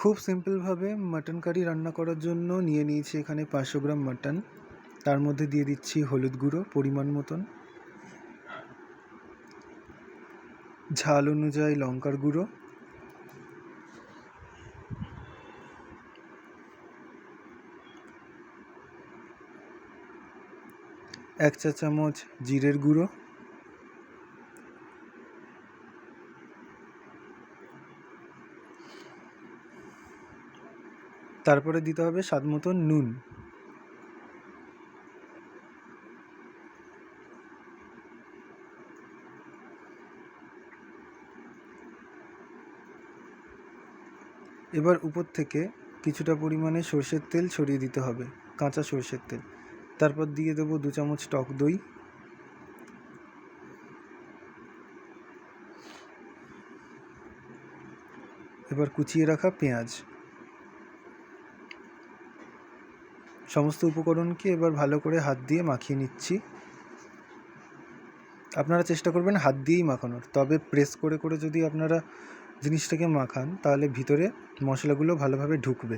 খুব সিম্পলভাবে mutton curry রান্না করার জন্য নিয়ে নিয়েছি এখানে 500 গ্রাম মাটন। তার মধ্যে দিয়ে দিচ্ছি হলুদ গুঁড়ো পরিমাণ মতন, ঝাল অনুযায়ী লঙ্কার গুঁড়ো, এক চা চামচ জিরের গুঁড়ো, তারপরে দিতে হবে স্বাদ মতন নুন। এবার উপর থেকে কিছুটা পরিমাণে সরষের তেল ছড়িয়ে দিতে হবে, কাঁচা সরষের তেল। তারপর দিয়ে দেবো 2 চামচ টক দই, এবার কুচিয়ে রাখা পেঁয়াজ। সমস্ত উপকরণকে এবার ভালো করে হাত দিয়ে মাখিয়ে নিচ্ছি। আপনারা চেষ্টা করবেন হাত দিয়েই মাখানোর, তবে প্রেস করে করে যদি আপনারা জিনিসটাকে মাখান তাহলে ভিতরে মশলাগুলো ভালোভাবে ঢুকবে।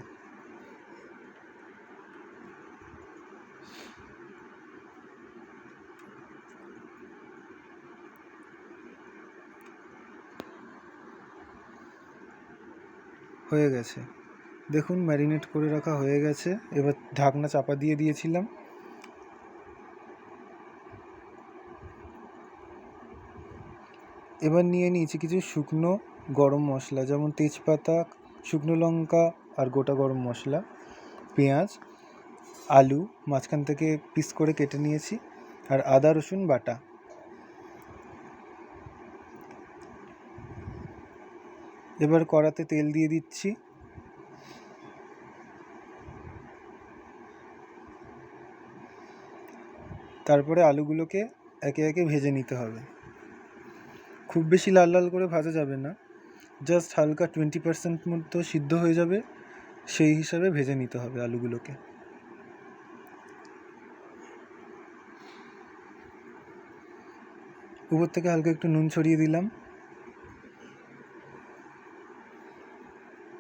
হয়ে গেছে, দেখুন ম্যারিনেট করে রাখা হয়ে গেছে। এবার ঢাকনা চাপা দিয়ে দিয়েছিলাম। এবার নিয়ে নিয়েছি কিছু শুকনো গরম মশলা, যেমন তেজপাতা, শুকনো লঙ্কা আর গোটা গরম মশলা, পেঁয়াজ, আলু মাঝখান থেকে পিস করে কেটে নিয়েছি, আর আদা রসুন বাটা। এবার কড়াতে তেল দিয়ে দিচ্ছি। তারপরে আলুগুলোকে একে একে ভেজে নিতে হবে। খুব বেশি লাল লাল করে ভাজা যাবে না, জাস্ট হালকা 20% মতো সিদ্ধ হয়ে যাবে সেই হিসাবে ভেজে নিতে হবে আলুগুলোকে। উপর থেকে হালকা একটু নুন ছড়িয়ে দিলাম।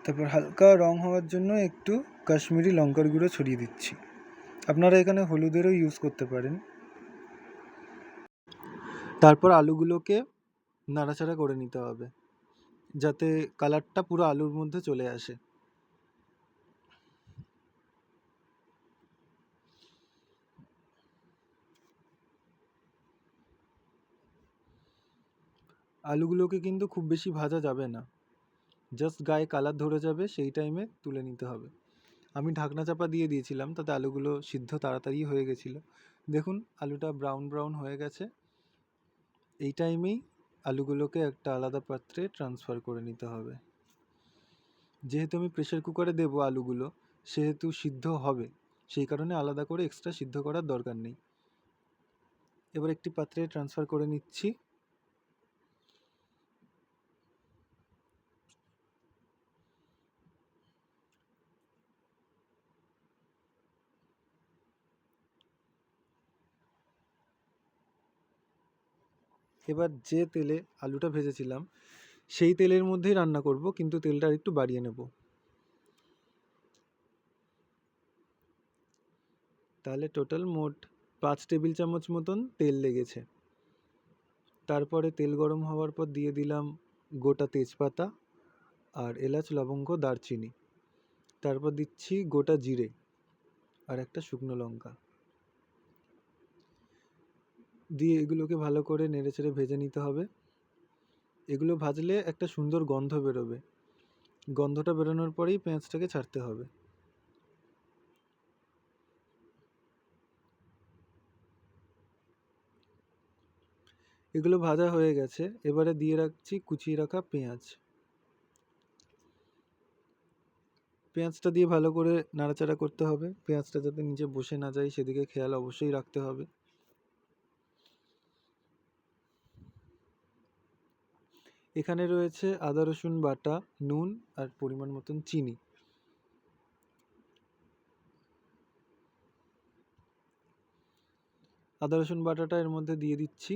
তারপর হালকা রং হওয়ার জন্য একটু কাশ্মীরি লঙ্কার গুঁড়ো ছড়িয়ে দিচ্ছি। আপনারা এখানে হলুদেরও ইউজ করতে পারেন। তারপর আলুগুলোকে নাড়াচাড়া করে নিতে হবে যাতে কালারটা পুরো আলুর মধ্যে চলে আসে। আলুগুলোকে কিন্তু খুব বেশি ভাজা যাবে না, জাস্ট গায়ে কালার ধরে যাবে সেই টাইমে তুলে নিতে হবে। আমি ঢাকনা চাপা দিয়ে দিয়েছিলাম, তাতে আলুগুলো সিদ্ধ তাড়াতাড়ি হয়ে গেছিলো। দেখুন আলুটা ব্রাউন ব্রাউন হয়ে গেছে। এই টাইমেই আলুগুলোকে একটা আলাদা পাত্রে ট্রান্সফার করে নিতে হবে। যেহেতু আমি প্রেসার কুকারে দেবো আলুগুলো, সেহেতু সিদ্ধ হবে, সেই কারণে আলাদা করে এক্সট্রা সিদ্ধ করার দরকার নেই। এবার একটি পাত্রে ট্রান্সফার করে নিচ্ছি। এবার যে তেলে আলুটা ভেজেছিলাম সেই তেলের মধ্যেই রান্না করব, কিন্তু তেলটা একটু বাড়িয়ে নেব, তাহলে টোটাল মোট 5 টেবিল চামচ মতন তেল লেগেছে। তারপরে তেল গরম হওয়ার পর দিয়ে দিলাম গোটা তেজপাতা আর এলাচ, লবঙ্গ, দারচিনি। তারপর দিচ্ছি গোটা জিরে আর একটা শুকনো লঙ্কা দিয়ে এগুলোকে ভালো করে নেড়েচেড়ে ভেজে নিতে হবে। এগুলো ভাজলে একটা সুন্দর গন্ধ বেরোবে, গন্ধটা বেরোনোর পরেই পেঁয়াজটাকে ছাড়তে হবে। এগুলো ভাজা হয়ে গেছে, এবারে দিয়ে রাখছি কুচিয়ে রাখা পেঁয়াজ। পেঁয়াজটা দিয়ে ভালো করে নাড়াচাড়া করতে হবে, পেঁয়াজটা যাতে নিচে বসে না যায় সেদিকে খেয়াল অবশ্যই রাখতে হবে। এখানে রয়েছে আদা রসুন বাটা, নুন আর পরিমাণ মতন চিনি। আদা রসুন বাটাটা এর মধ্যে দিয়ে দিচ্ছি।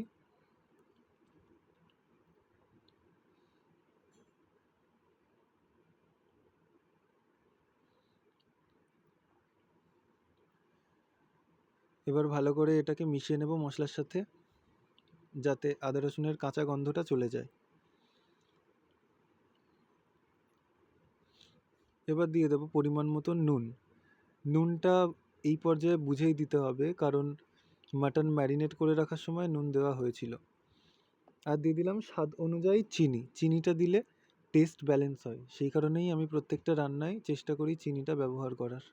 এবার ভালো করে এটাকে মিশিয়ে নেব মশলার সাথে, যাতে আদা রসুনের কাঁচা গন্ধটা চলে যায়। এবার দিয়ে দেবো পরিমাণ মতো নুন। নুনটা এই পর্যায়ে বুঝেই দিতে হবে, কারণ মাটন ম্যারিনেট করে রাখার সময় নুন দেওয়া হয়েছিল। আর দিয়ে দিলাম স্বাদ অনুযায়ী চিনি। চিনিটা দিলে টেস্ট ব্যালেন্স হয়, সেই কারণেই আমি প্রত্যেকটা রান্নায় চেষ্টা করি চিনিটা ব্যবহার করার।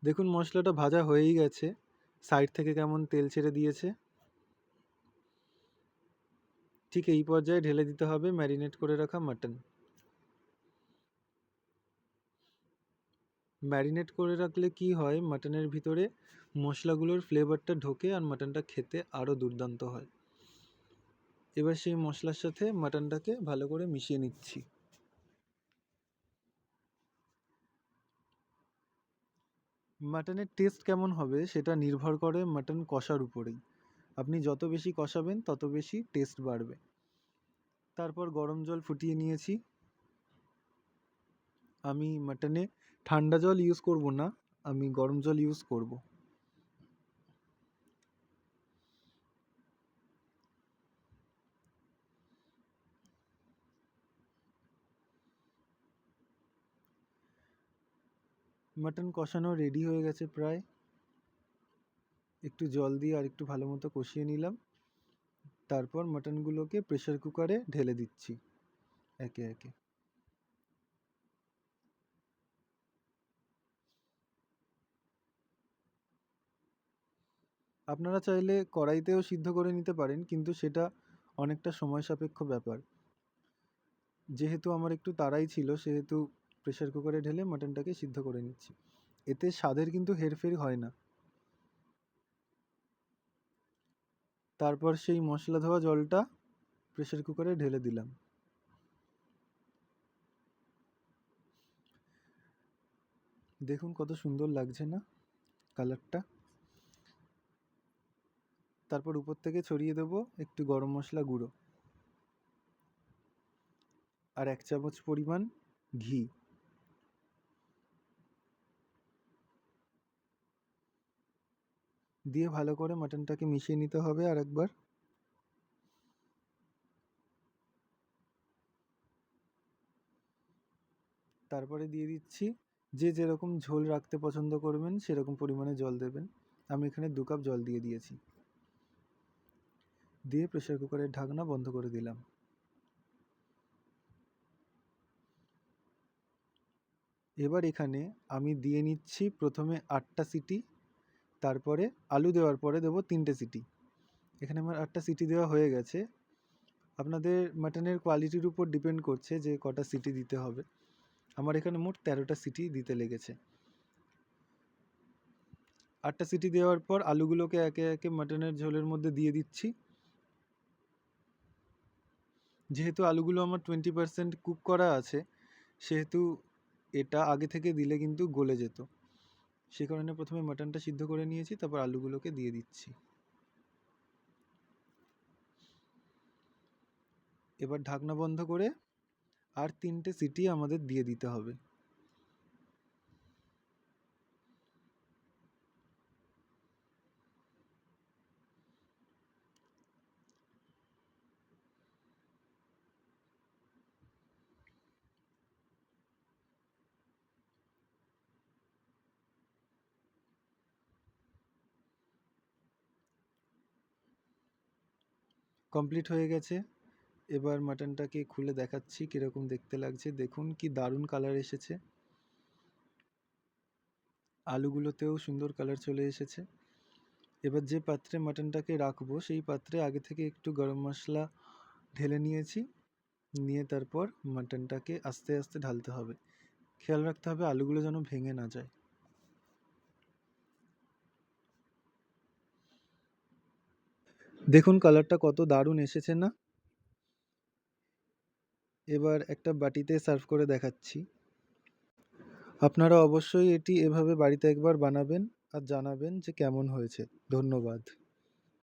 দেখুন মশলাটা ভাজা হয়েই গেছে, সাইড থেকে কেমন তেল ছেড়ে দিয়েছে। ঠিক এই পর্যায়ে ঢেলে দিতে হবে ম্যারিনেট করে রাখা মাটন। ম্যারিনেট করে রাখলে কি হয়, মাটনের ভিতরে মশলাগুলোর ফ্লেভারটা ঢোকে আর মাটনটা খেতে আরও দুর্দান্ত হয়। এবার সেই মশলার সাথে মাটনটাকে ভালো করে মিশিয়ে নিচ্ছি। মাটনের টেস্ট কেমন হবে সেটা নির্ভর করে মাটন কষার উপরেই। আপনি যত বেশি কষাবেন তত বেশি টেস্ট বাড়বে। তারপর গরম জল ফুটিয়ে নিয়েছি। আমি মাটনে ঠান্ডা জল ইউজ করব না, আমি গরম জল ইউজ করব। মাটন কষানো রেডি হয়ে গেছে প্রায়। একটু জল দিয়ে আর একটু ভালো মতো কষিয়ে নিলাম। তারপর মাটনগুলোকে প্রেসার কুকারে ঢেলে দিচ্ছি একে একে। আপনারা চাইলে কড়াইতেও সিদ্ধ করে নিতে পারেন, কিন্তু সেটা অনেকটা সময় সাপেক্ষ ব্যাপার। যেহেতু আমার একটু তাড়াই ছিল, সেহেতু প্রেসার কুকারে ঢেলে মাটনটাকে সিদ্ধ করে নিচ্ছি। এতে স্বাদের কিন্তু হেরফের হয় না। তারপর সেই মশলা ধোয়া জলটা প্রেসার কুকারে ঢেলে দিলাম। দেখুন কত সুন্দর লাগছে না কালারটা। তারপর উপর থেকে ছড়িয়ে দেবো একটু গরম মশলা গুঁড়ো আর 1 চামচ পরিমাণ ঘি। দিয়ে ভালো করে মাটনটাকে মিশিয়ে নিতে হবে আর একবার। তারপরে দিয়ে দিচ্ছি, যে যেরকম ঝোল রাখতে পছন্দ করবেন সেরকম পরিমাণে জল দেবেন। আমি এখানে 2 কাপ জল দিয়ে দিয়েছি। দিয়ে প্রেসার কুকারের ঢাকনা বন্ধ করে দিলাম। এবার এখানে আমি দিয়ে নিচ্ছি প্রথমে 8টা সিটি, তারপরে আলু দেওয়ার পরে দেবো 3টে সিটি। এখানে আমার 8টা সিটি দেওয়া হয়ে গেছে। আপনাদের মাটনের কোয়ালিটির উপর ডিপেন্ড করছে যে কটা সিটি দিতে হবে। আমার এখানে মোট 13টা সিটি দিতে লেগেছে। 8টা সিটি দেওয়ার পর আলুগুলোকে একে একে মাটনের ঝোলের মধ্যে দিয়ে দিচ্ছি। যেহেতু আলুগুলো আমার 20% কুক করা আছে, সেহেতু এটা আগে থেকে দিলে কিন্তু গলে যেত। সে কারণে প্রথমে মাটনটা সিদ্ধ করে নিয়েছি, তারপর আলুগুলোকে দিয়ে দিচ্ছি। এবার ঢাকনা বন্ধ করে আর 3টে সিটি আমাদের দিয়ে দিতে হবে। কমপ্লিট হয়ে গেছে। এবার মাটনটাকে খুলে দেখাচ্ছি কীরকম দেখতে লাগছে। দেখুন কি দারুণ কালার এসেছে। আলুগুলোতেও সুন্দর কালার চলে এসেছে। এবার যে পাত্রে মাটনটাকে রাখবো সেই পাত্রে আগে থেকে একটু গরম মশলা ঢেলে নিয়েছি। নিয়ে তারপর মাটনটাকে আস্তে আস্তে ঢালতে হবে। খেয়াল রাখতে হবে আলুগুলো যেন ভেঙে না যায়। দেখুন কালারটা কত দারুণ এসেছে না। এবার একটা বাটিতে সার্ভ করে দেখাচ্ছি। আপনারা অবশ্যই এটি এভাবে বাড়িতে একবার বানাবেন আর জানাবেন যে কেমন হয়েছে। ধন্যবাদ।